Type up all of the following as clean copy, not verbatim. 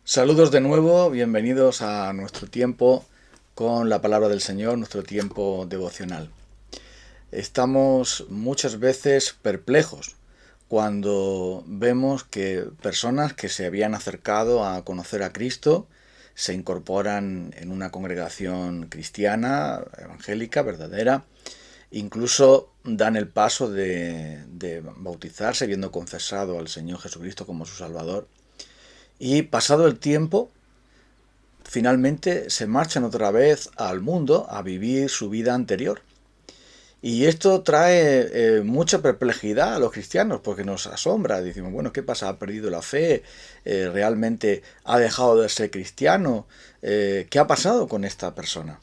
Saludos de nuevo, bienvenidos a nuestro tiempo con la palabra del Señor, nuestro tiempo devocional. Estamos muchas veces perplejos cuando vemos que personas que se habían acercado a conocer a Cristo se incorporan en una congregación cristiana, evangélica, verdadera, incluso dan el paso de bautizarse, habiendo confesado al Señor Jesucristo como su Salvador, y pasado el tiempo finalmente se marchan otra vez al mundo a vivir su vida anterior. Y esto trae mucha perplejidad a los cristianos porque nos asombra. Decimos, bueno, ¿qué pasa? ¿Ha perdido la fe? ¿Realmente ha dejado de ser cristiano? ¿Qué ha pasado con esta persona?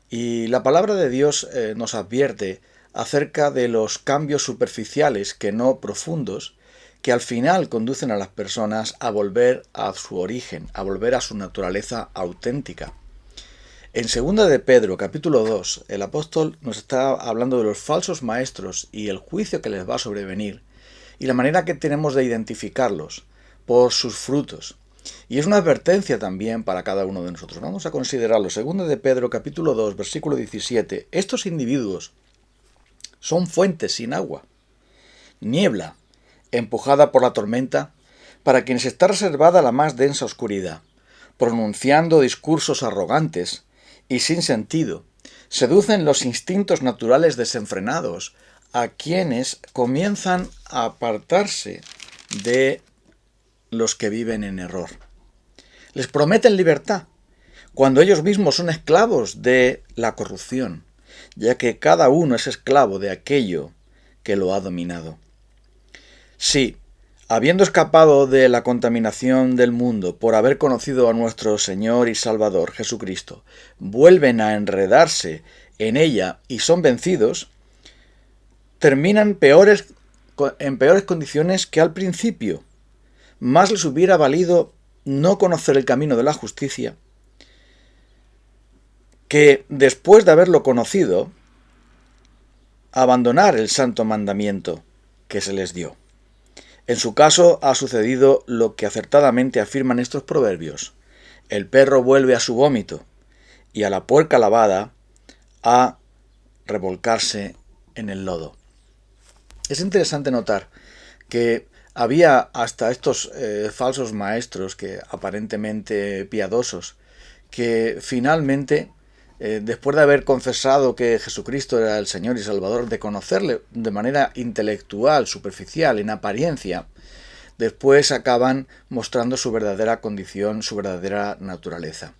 Y la palabra de Dios nos advierte acerca de los cambios superficiales, que no profundos, que al final conducen a las personas a volver a su origen, a volver a su naturaleza auténtica. En 2 de Pedro, capítulo 2, el apóstol nos está hablando de los falsos maestros y el juicio que les va a sobrevenir, y la manera que tenemos de identificarlos por sus frutos. Y es una advertencia también para cada uno de nosotros. Vamos a considerarlo. 2 de Pedro, capítulo 2, versículo 17. Estos individuos son fuentes sin agua, niebla, empujada por la tormenta, para quienes está reservada la más densa oscuridad, pronunciando discursos arrogantes y sin sentido, seducen los instintos naturales desenfrenados a quienes comienzan a apartarse de los que viven en error. Les prometen libertad, cuando ellos mismos son esclavos de la corrupción, ya que cada uno es esclavo de aquello que lo ha dominado. Sí, habiendo escapado de la contaminación del mundo por haber conocido a nuestro Señor y Salvador Jesucristo, vuelven a enredarse en ella y son vencidos, terminan en peores condiciones que al principio. Más les hubiera valido no conocer el camino de la justicia, que después de haberlo conocido, abandonar el santo mandamiento que se les dio. En su caso ha sucedido lo que acertadamente afirman estos proverbios: el perro vuelve a su vómito y a la puerca lavada a revolcarse en el lodo. Es interesante notar que había hasta estos falsos maestros, que aparentemente piadosos, que finalmente, después de haber confesado que Jesucristo era el Señor y Salvador, de conocerle de manera intelectual, superficial, en apariencia, después acaban mostrando su verdadera condición, su verdadera naturaleza.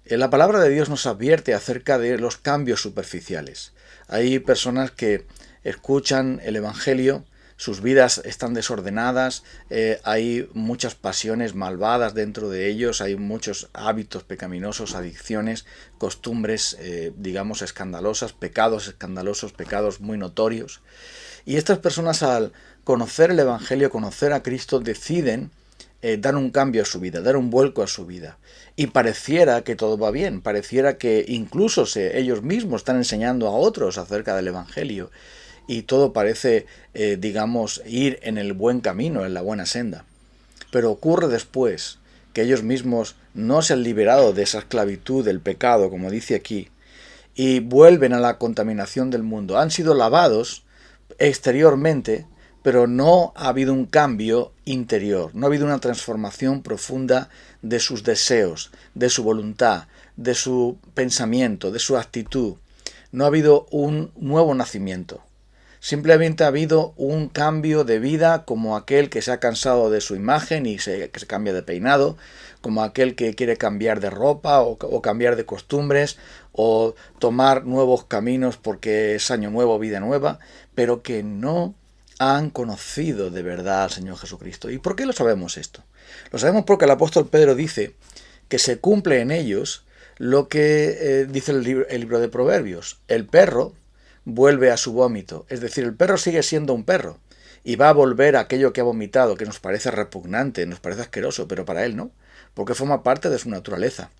La palabra de Dios nos advierte acerca de los cambios superficiales. Hay personas que escuchan el Evangelio, sus vidas están desordenadas, hay muchas pasiones malvadas dentro de ellos, hay muchos hábitos pecaminosos, adicciones, costumbres, digamos, escandalosas, pecados muy notorios. Y estas personas, al conocer el Evangelio, conocer a Cristo, deciden dar un cambio a su vida, dar un vuelco a su vida. Y pareciera que todo va bien, pareciera que incluso ellos mismos están enseñando a otros acerca del Evangelio. Y todo parece, digamos, ir en el buen camino, en la buena senda. Pero ocurre después que ellos mismos no se han liberado de esa esclavitud del pecado, como dice aquí, y vuelven a la contaminación del mundo. Han sido lavados exteriormente, pero no ha habido un cambio interior, no ha habido una transformación profunda de sus deseos, de su voluntad, de su pensamiento, de su actitud. No ha habido un nuevo nacimiento. Simplemente ha habido un cambio de vida, como aquel que se ha cansado de su imagen y que se cambia de peinado, como aquel que quiere cambiar de ropa o cambiar de costumbres o tomar nuevos caminos porque es año nuevo, vida nueva, pero que no han conocido de verdad al Señor Jesucristo. ¿Y por qué lo sabemos esto? Lo sabemos porque el apóstol Pedro dice que se cumple en ellos lo que dice el libro de Proverbios. El perro vuelve a su vómito. Es decir, el perro sigue siendo un perro y va a volver a aquello que ha vomitado, que nos parece repugnante, nos parece asqueroso, pero para él no, porque forma parte de su naturaleza.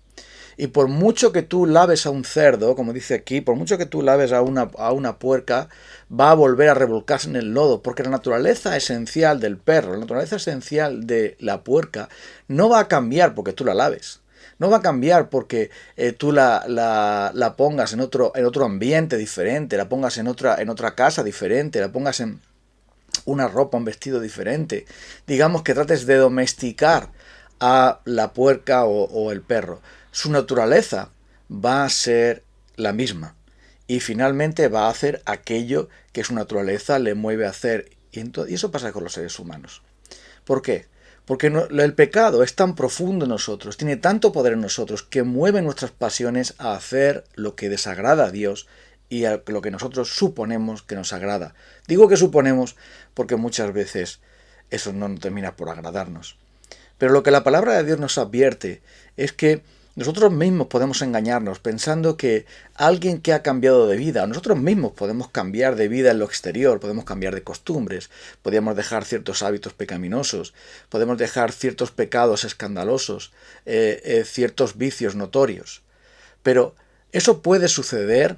Y por mucho que tú laves a un cerdo, como dice aquí, por mucho que tú laves a una puerca, va a volver a revolcarse en el lodo, porque la naturaleza esencial del perro, la naturaleza esencial de la puerca, no va a cambiar porque tú la laves. No va a cambiar porque tú la pongas en otro ambiente diferente, la pongas en otra casa diferente, la pongas en una ropa, un vestido diferente. Digamos que trates de domesticar a la puerca o el perro. Su naturaleza va a ser la misma y finalmente va a hacer aquello que su naturaleza le mueve a hacer. Y eso pasa con los seres humanos. ¿Por qué? Porque el pecado es tan profundo en nosotros, tiene tanto poder en nosotros, que mueve nuestras pasiones a hacer lo que desagrada a Dios y a lo que nosotros suponemos que nos agrada. Digo que suponemos porque muchas veces eso no termina por agradarnos. Pero lo que la palabra de Dios nos advierte es que nosotros mismos podemos engañarnos pensando que alguien que ha cambiado de vida, nosotros mismos podemos cambiar de vida en lo exterior, podemos cambiar de costumbres, podemos dejar ciertos hábitos pecaminosos, podemos dejar ciertos pecados escandalosos, ciertos vicios notorios. Pero eso puede suceder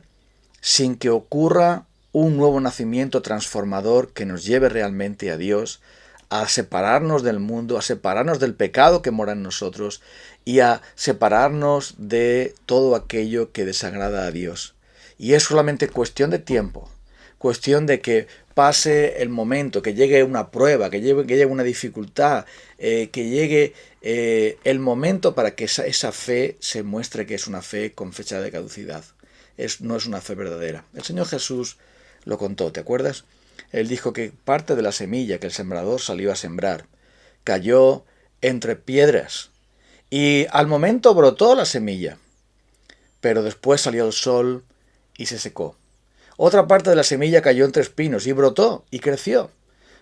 sin que ocurra un nuevo nacimiento transformador que nos lleve realmente a Dios, a separarnos del mundo, a separarnos del pecado que mora en nosotros y a separarnos de todo aquello que desagrada a Dios. Y es solamente cuestión de tiempo, cuestión de que pase el momento, que llegue una prueba, que llegue una dificultad, que llegue el momento para que esa fe se muestre que es una fe con fecha de caducidad. No es una fe verdadera. El Señor Jesús lo contó, ¿te acuerdas? Él dijo que parte de la semilla que el sembrador salió a sembrar cayó entre piedras y al momento brotó la semilla, pero después salió el sol y se secó. Otra parte de la semilla cayó entre espinos y brotó y creció,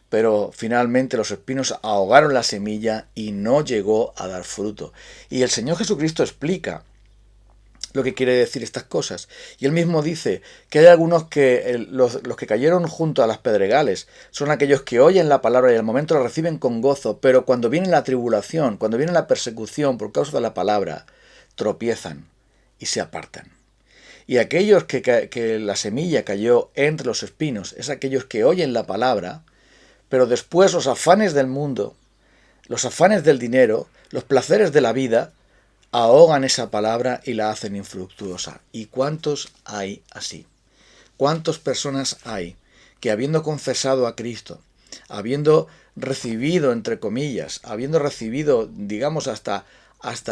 pero finalmente los espinos ahogaron la semilla y no llegó a dar fruto. Y el Señor Jesucristo explica lo que quiere decir estas cosas. Y él mismo dice que hay algunos que los que cayeron junto a las pedregales son aquellos que oyen la palabra y al momento la reciben con gozo, pero cuando viene la tribulación, cuando viene la persecución por causa de la palabra, tropiezan y se apartan. Y aquellos que la semilla cayó entre los espinos es aquellos que oyen la palabra, pero después los afanes del mundo, los afanes del dinero, los placeres de la vida, ahogan esa palabra y la hacen infructuosa. ¿Y cuántos hay así? ¿Cuántas personas hay que habiendo confesado a Cristo, habiendo recibido, entre comillas, habiendo recibido, digamos, hasta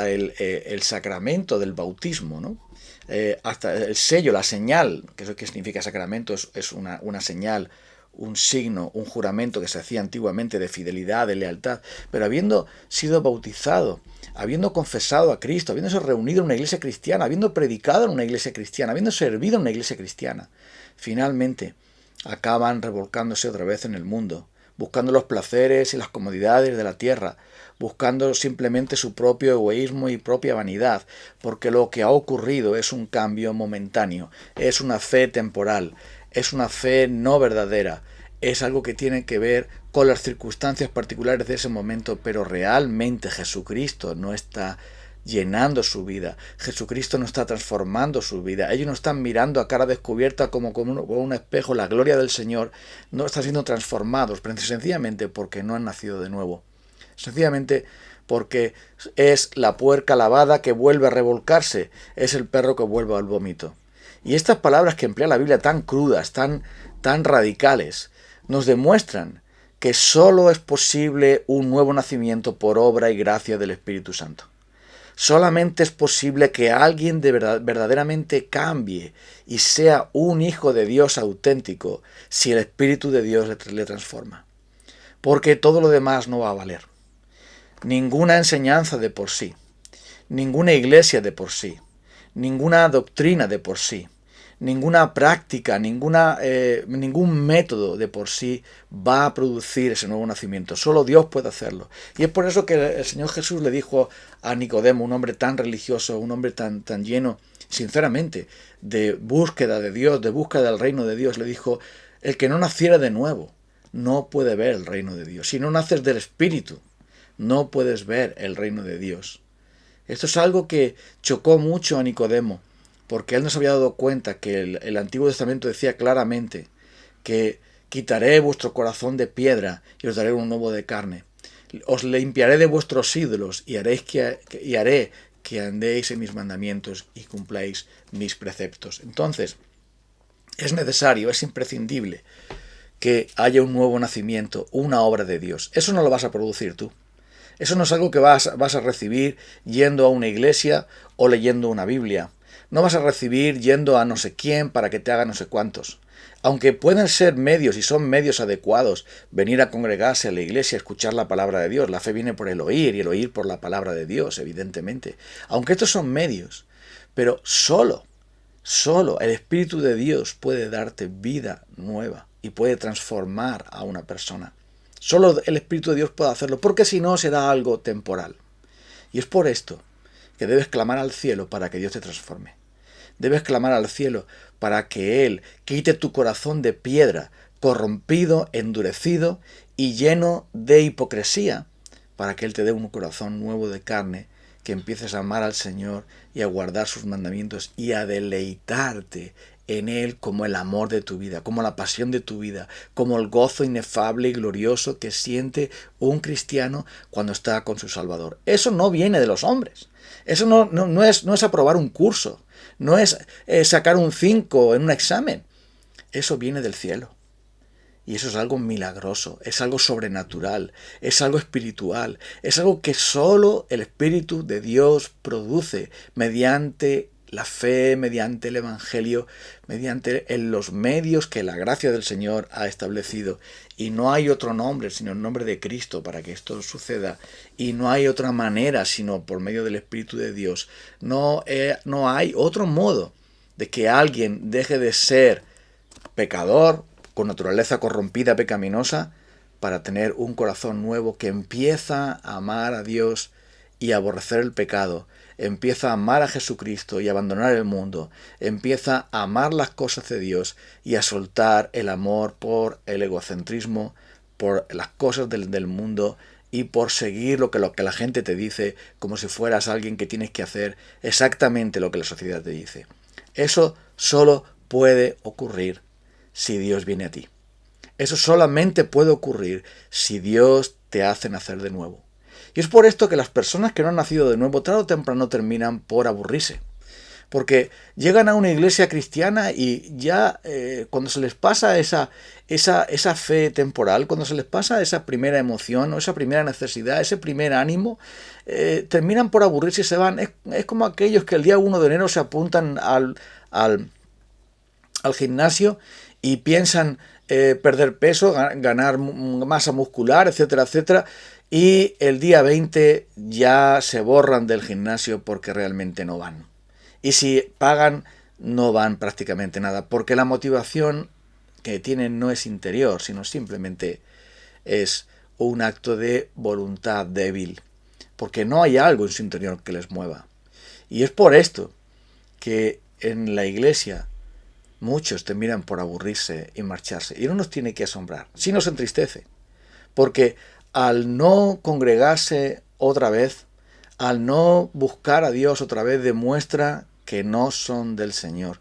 el sacramento del bautismo, ¿no? Hasta el sello, la señal, que es lo que significa sacramento, es una señal, un signo, un juramento que se hacía antiguamente de fidelidad, de lealtad, pero habiendo sido bautizado, habiendo confesado a Cristo, habiéndose reunido en una iglesia cristiana, habiendo predicado en una iglesia cristiana, habiendo servido en una iglesia cristiana, finalmente acaban revolcándose otra vez en el mundo, buscando los placeres y las comodidades de la tierra, buscando simplemente su propio egoísmo y propia vanidad, porque lo que ha ocurrido es un cambio momentáneo, es una fe temporal, es una fe no verdadera, es algo que tiene que ver con las circunstancias particulares de ese momento, pero realmente Jesucristo no está llenando su vida, Jesucristo no está transformando su vida, ellos no están mirando a cara descubierta como un espejo la gloria del Señor, no están siendo transformados, sencillamente porque no han nacido de nuevo, sencillamente porque es la puerca lavada que vuelve a revolcarse, es el perro que vuelve al vómito. Y estas palabras que emplea la Biblia tan crudas, tan radicales, nos demuestran que sólo es posible un nuevo nacimiento por obra y gracia del Espíritu Santo. Solamente es posible que alguien verdaderamente cambie y sea un hijo de Dios auténtico si el Espíritu de Dios le transforma. Porque todo lo demás no va a valer. Ninguna enseñanza de por sí, ninguna iglesia de por sí, ninguna doctrina de por sí, ninguna práctica, ningún método de por sí va a producir ese nuevo nacimiento. Solo Dios puede hacerlo. Y es por eso que el Señor Jesús le dijo a Nicodemo, un hombre tan religioso, un hombre tan lleno, sinceramente, de búsqueda de Dios, de búsqueda del reino de Dios, le dijo, el que no naciera de nuevo no puede ver el reino de Dios. Si no naces del Espíritu, no puedes ver el reino de Dios. Esto es algo que chocó mucho a Nicodemo, porque él no se había dado cuenta que el Antiguo Testamento decía claramente que quitaré vuestro corazón de piedra y os daré un nuevo de carne. Os limpiaré de vuestros ídolos y haré que andéis en mis mandamientos y cumpláis mis preceptos. Entonces, es necesario, es imprescindible que haya un nuevo nacimiento, una obra de Dios. Eso no lo vas a producir tú. Eso no es algo que vas a recibir yendo a una iglesia o leyendo una Biblia. No vas a recibir yendo a no sé quién para que te haga no sé cuántos. Aunque pueden ser medios y son medios adecuados, venir a congregarse a la iglesia, escuchar la palabra de Dios. La fe viene por el oír y el oír por la palabra de Dios, evidentemente. Aunque estos son medios, pero solo el Espíritu de Dios puede darte vida nueva y puede transformar a una persona. Solo el Espíritu de Dios puede hacerlo, porque si no será algo temporal. Y es por esto que debes clamar al cielo para que Dios te transforme. Debes clamar al cielo para que Él quite tu corazón de piedra, corrompido, endurecido y lleno de hipocresía, para que Él te dé un corazón nuevo de carne, que empieces a amar al Señor y a guardar sus mandamientos y a deleitarte en Él como el amor de tu vida, como la pasión de tu vida, como el gozo inefable y glorioso que siente un cristiano cuando está con su Salvador. Eso no viene de los hombres. Eso no es aprobar un curso, no es sacar un 5 en un examen. Eso viene del cielo. Y eso es algo milagroso, es algo sobrenatural, es algo espiritual, es algo que solo el Espíritu de Dios produce mediante la fe, mediante el Evangelio, mediante los medios que la gracia del Señor ha establecido. Y no hay otro nombre sino el nombre de Cristo para que esto suceda. Y no hay otra manera sino por medio del Espíritu de Dios. No hay otro modo de que alguien deje de ser pecador, con naturaleza corrompida, pecaminosa, para tener un corazón nuevo que empieza a amar a Dios y a aborrecer el pecado, empieza a amar a Jesucristo y a abandonar el mundo, empieza a amar las cosas de Dios y a soltar el amor por el egocentrismo, por las cosas del mundo y por seguir lo que la gente te dice, como si fueras alguien que tienes que hacer exactamente lo que la sociedad te dice. Eso solo puede ocurrir si Dios viene a ti. Eso solamente puede ocurrir si Dios te hace nacer de nuevo. Y es por esto que las personas que no han nacido de nuevo tarde o temprano terminan por aburrirse. Porque llegan a una iglesia cristiana y ya cuando se les pasa esa fe temporal, cuando se les pasa esa primera emoción o esa primera necesidad, ese primer ánimo, terminan por aburrirse y se van. Es como aquellos que el día 1 de enero se apuntan al gimnasio y piensan perder peso, ganar masa muscular, etcétera, etcétera, y el día 20 ya se borran del gimnasio porque realmente no van. Y si pagan, no van prácticamente nada, porque la motivación que tienen no es interior, sino simplemente es un acto de voluntad débil, porque no hay algo en su interior que les mueva. Y es por esto que en la iglesia muchos terminan por aburrirse y marcharse. Y no nos tiene que asombrar, sí nos entristece, porque al no congregarse otra vez, al no buscar a Dios otra vez, demuestra que no son del Señor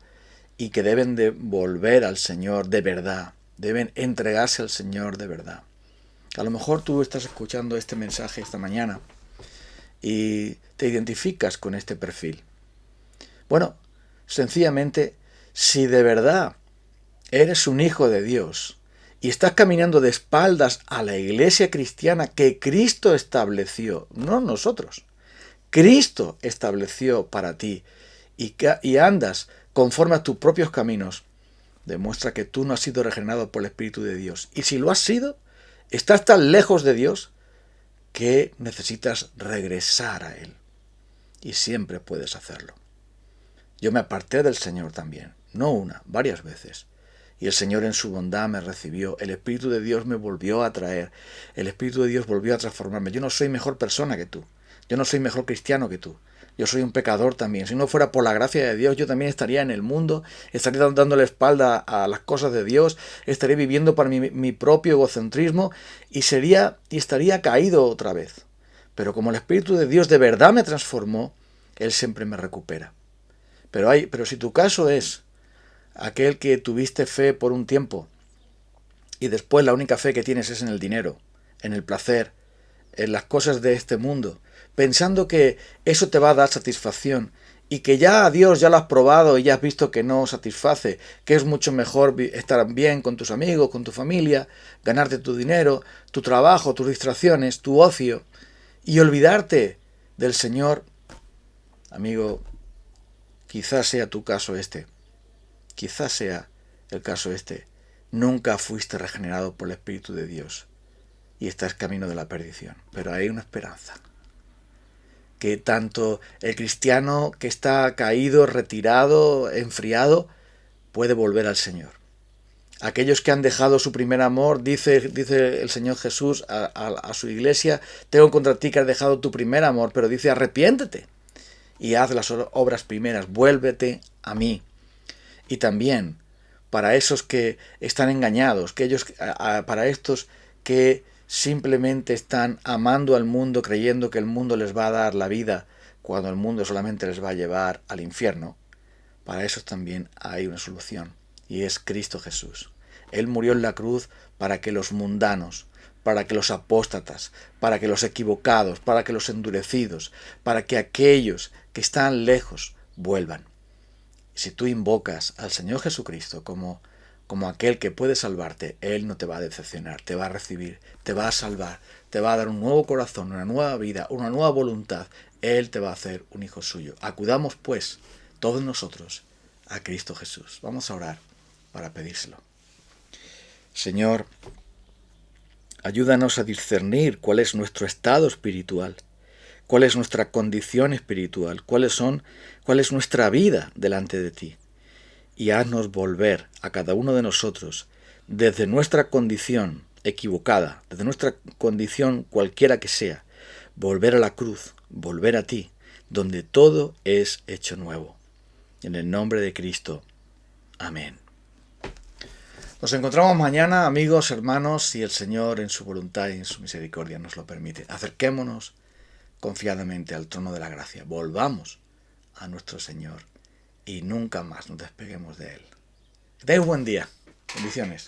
y que deben de volver al Señor de verdad, deben entregarse al Señor de verdad. A lo mejor tú estás escuchando este mensaje esta mañana y te identificas con este perfil. Bueno, sencillamente, si de verdad eres un hijo de Dios y estás caminando de espaldas a la iglesia cristiana que Cristo estableció, no nosotros, Cristo estableció para ti, y andas conforme a tus propios caminos, demuestra que tú no has sido regenerado por el Espíritu de Dios. Y si lo has sido, estás tan lejos de Dios que necesitas regresar a Él. Y siempre puedes hacerlo. Yo me aparté del Señor también, no una, varias veces. Y el Señor en su bondad me recibió. El Espíritu de Dios me volvió a traer. El Espíritu de Dios volvió a transformarme. Yo no soy mejor persona que tú. Yo no soy mejor cristiano que tú. Yo soy un pecador también. Si no fuera por la gracia de Dios, yo también estaría en el mundo, estaría dando la espalda a las cosas de Dios, estaría viviendo para mi propio egocentrismo y estaría caído otra vez. Pero como el Espíritu de Dios de verdad me transformó, Él siempre me recupera. Pero si tu caso es aquel que tuviste fe por un tiempo y después la única fe que tienes es en el dinero, en el placer, en las cosas de este mundo, pensando que eso te va a dar satisfacción y que ya a Dios ya lo has probado y ya has visto que no satisface, que es mucho mejor estar bien con tus amigos, con tu familia, ganarte tu dinero, tu trabajo, tus distracciones, tu ocio, y olvidarte del Señor, amigo, quizás sea tu caso este, quizás sea el caso este. Nunca fuiste regenerado por el Espíritu de Dios y estás camino de la perdición, pero hay una esperanza. Que tanto el cristiano que está caído, retirado, enfriado, puede volver al Señor. Aquellos que han dejado su primer amor, dice el Señor Jesús a su iglesia, tengo contra ti que has dejado tu primer amor, pero dice arrepiéntete y haz las obras primeras, vuélvete a mí. Y también para esos que están engañados, para estos que simplemente están amando al mundo creyendo que el mundo les va a dar la vida cuando el mundo solamente les va a llevar al infierno, para esos también hay una solución y es Cristo Jesús. Él murió en la cruz para que los mundanos, para que los apóstatas, para que los equivocados, para que los endurecidos, para que aquellos que están lejos vuelvan. Si tú invocas al Señor Jesucristo como aquel que puede salvarte, Él no te va a decepcionar, te va a recibir, te va a salvar, te va a dar un nuevo corazón, una nueva vida, una nueva voluntad. Él te va a hacer un hijo suyo. Acudamos, pues, todos nosotros a Cristo Jesús. Vamos a orar para pedírselo. Señor, ayúdanos a discernir cuál es nuestro estado espiritual, cuál es nuestra condición espiritual, cuál es nuestra vida delante de ti. Y haznos volver a cada uno de nosotros desde nuestra condición equivocada, desde nuestra condición cualquiera que sea, volver a la cruz, volver a ti, donde todo es hecho nuevo. En el nombre de Cristo. Amén. Nos encontramos mañana, amigos, hermanos, si el Señor en su voluntad y en su misericordia nos lo permite. Acerquémonos confiadamente al trono de la gracia. Volvamos a nuestro Señor y nunca más nos despeguemos de Él. Que tengáis buen día. Bendiciones.